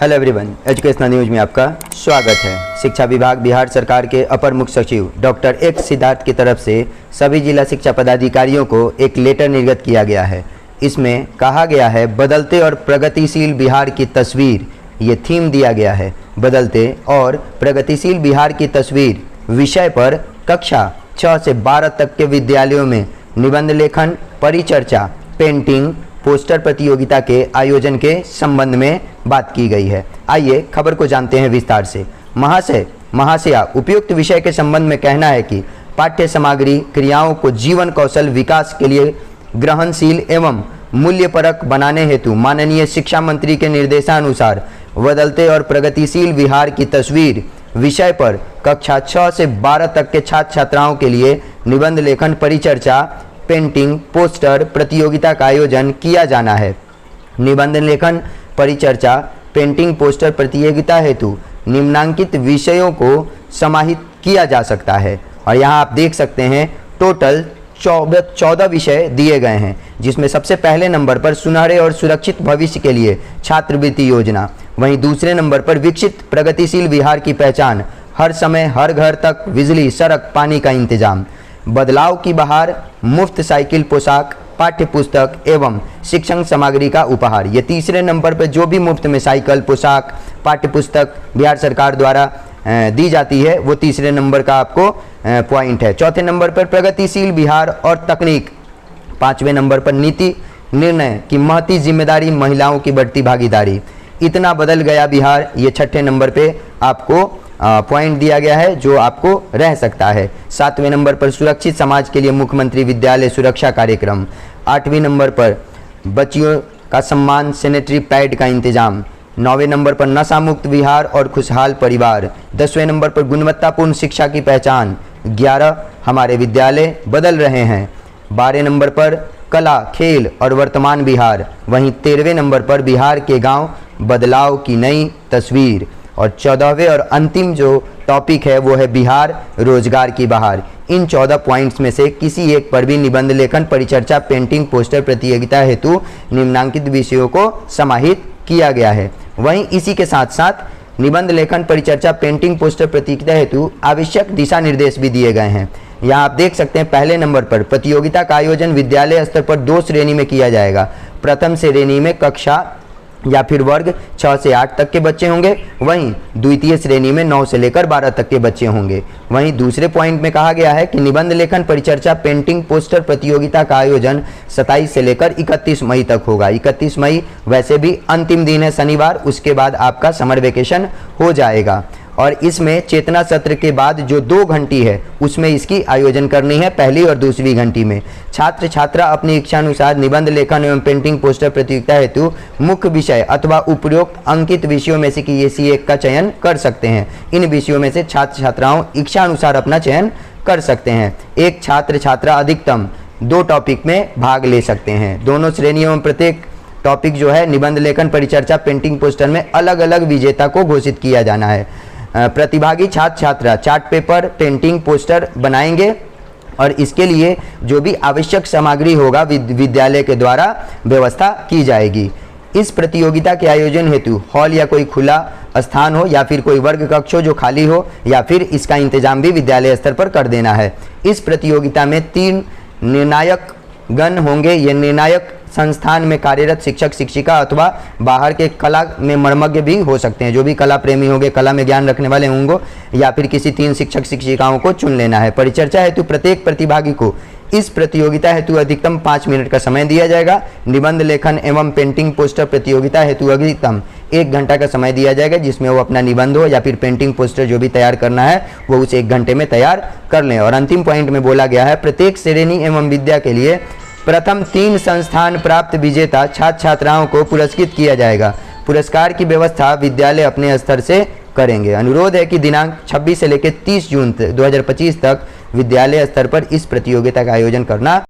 Hello everyone, educational news में आपका स्वागत है। शिक्षा विभाग बिहार सरकार के अपर मुख्य सचिव डॉक्टर एक्स सिद्धार्थ की तरफ से सभी जिला शिक्षा पदाधिकारियों को एक लेटर निर्गत किया गया है। इसमें कहा गया है बदलते और प्रगतिशील बिहार की तस्वीर, ये थीम दिया गया है। बदलते और प्रगतिशील बिहार की तस्वीर विषय पर कक्षा 6 से 12 तक के विद्यालयों में निबंध लेखन, परिचर्चा, पेंटिंग, पोस्टर प्रतियोगिता के आयोजन के संबंध में बात की गई है। आइए खबर को जानते हैं विस्तार से। महाशया उपयुक्त विषय के संबंध में कहना है कि पाठ्य सामग्री क्रियाओं को जीवन कौशल विकास के लिए ग्रहणशील एवं मूल्यपरक बनाने हेतु माननीय शिक्षा मंत्री के निर्देशानुसार बदलते और प्रगतिशील बिहार की तस्वीर विषय पर कक्षा 6 से 12 तक के छात्र छात्राओं के लिए निबंध लेखन, परिचर्चा, पेंटिंग, पोस्टर प्रतियोगिता का आयोजन किया जाना है। निबंध लेखन, परिचर्चा, पेंटिंग, पोस्टर प्रतियोगिता हेतु निम्नांकित विषयों को समाहित किया जा सकता है। और यहाँ आप देख सकते हैं टोटल 14 विषय दिए गए हैं, जिसमें सबसे पहले नंबर पर सुनहरे और सुरक्षित भविष्य के लिए छात्रवृत्ति योजना, वहीं दूसरे नंबर पर विकसित प्रगतिशील बिहार की पहचान, हर समय हर घर तक बिजली, सड़क, पानी का इंतजाम, बदलाव की बहार, मुफ्त साइकिल, पोशाक, पाठ्य पुस्तक एवं शिक्षण सामग्री का उपहार। ये तीसरे नंबर पर जो भी मुफ्त में साइकिल, पोशाक, पाठ्य पुस्तक बिहार सरकार द्वारा दी जाती है, वो तीसरे नंबर का आपको पॉइंट है। चौथे नंबर पर प्रगतिशील बिहार और तकनीक। पांचवें नंबर पर नीति निर्णय की महती जिम्मेदारी, महिलाओं की बढ़ती भागीदारी। इतना बदल गया बिहार, ये छठे नंबर पे आपको पॉइंट दिया गया है जो आपको रह सकता है। सातवें नंबर पर सुरक्षित समाज के लिए मुख्यमंत्री विद्यालय सुरक्षा कार्यक्रम। आठवें नंबर पर बच्चियों का सम्मान, सैनिटरी पैड का इंतजाम। 9वें नंबर पर नशा मुक्त बिहार और खुशहाल परिवार। 10वें नंबर पर गुणवत्तापूर्ण शिक्षा की पहचान। 11 हमारे विद्यालय बदल रहे हैं। 12 नंबर पर कला, खेल और वर्तमान बिहार। वहीं 13वें नंबर पर बिहार के गांव, बदलाव की नई तस्वीर। और 14वें और अंतिम जो टॉपिक है वो है बिहार रोजगार की बहार। इन 14 पॉइंट्स में से किसी एक पर भी निबंध लेखन, परिचर्चा, पेंटिंग, पोस्टर प्रतियोगिता हेतु निम्नांकित विषयों को समाहित किया गया है। वहीं इसी के साथ साथ निबंध लेखन, परिचर्चा, पेंटिंग, पोस्टर प्रतियोगिता हेतु आवश्यक दिशा निर्देश भी दिए गए हैं। यहाँ आप देख सकते हैं पहले नंबर पर प्रतियोगिता का आयोजन विद्यालय स्तर पर 2 श्रेणी में किया जाएगा। प्रथम श्रेणी में कक्षा या फिर वर्ग 6 से 8 तक के बच्चे होंगे, वहीं द्वितीय श्रेणी में 9 से लेकर 12 तक के बच्चे होंगे। वहीं दूसरे पॉइंट में कहा गया है कि निबंध लेखन, परिचर्चा, पेंटिंग, पोस्टर प्रतियोगिता का आयोजन 27 से लेकर 31 मई तक होगा। 31 मई वैसे भी अंतिम दिन है, शनिवार, उसके बाद आपका समर वेकेशन हो जाएगा। और इसमें चेतना सत्र के बाद जो 2 घंटी है उसमें इसकी आयोजन करनी है, पहली और दूसरी घंटी में। छात्र छात्रा अपनी इच्छानुसार निबंध लेखन एवं पेंटिंग, पोस्टर प्रतियोगिता हेतु मुख्य विषय अथवा उपरोक्त अंकित विषयों में से किसी एक का चयन कर सकते हैं। इन विषयों में से छात्र छात्राओं इच्छानुसार अपना चयन कर सकते हैं। एक छात्र छात्रा अधिकतम 2 टॉपिक में भाग ले सकते हैं। दोनों श्रेणियों में प्रत्येक टॉपिक जो है निबंध लेखन, परिचर्चा, पेंटिंग, पोस्टर में अलग अलग विजेता को घोषित किया जाना है। प्रतिभागी छात्र छात्रा चार्ट पेपर, पेंटिंग, पोस्टर बनाएंगे और इसके लिए जो भी आवश्यक सामग्री होगा विद्यालय के द्वारा व्यवस्था की जाएगी। इस प्रतियोगिता के आयोजन हेतु हॉल या कोई खुला स्थान हो या फिर कोई वर्ग कक्ष हो जो खाली हो, या फिर इसका इंतजाम भी विद्यालय स्तर पर कर देना है। इस प्रतियोगिता में 3 निर्णायक गण होंगे। ये निर्णायक संस्थान में कार्यरत शिक्षक शिक्षिका अथवा बाहर के कला में मर्मज्ञ भी हो सकते हैं। जो भी कला प्रेमी होंगे, कला में ज्ञान रखने वाले होंगे, या फिर किसी 3 शिक्षक शिक्षिकाओं को चुन लेना है। परिचर्चा हेतु प्रत्येक प्रतिभागी को इस प्रतियोगिता हेतु अधिकतम 5 मिनट का समय दिया जाएगा। निबंध लेखन एवं पेंटिंग, पोस्टर प्रतियोगिता हेतु अधिकतम 1 घंटा का समय दिया जाएगा, जिसमें वो अपना निबंध हो या फिर पेंटिंग, पोस्टर जो भी तैयार करना है वो उस 1 घंटे में तैयार कर लें। और अंतिम पॉइंट में बोला गया है प्रत्येक श्रेणी एवं विद्या के लिए प्रथम 3 संस्थान प्राप्त विजेता छात्र छात्राओं को पुरस्कृत किया जाएगा। पुरस्कार की व्यवस्था विद्यालय अपने स्तर से करेंगे। अनुरोध है कि दिनांक 26 से लेकर 30 जून 2025 तक विद्यालय स्तर पर इस प्रतियोगिता का आयोजन करना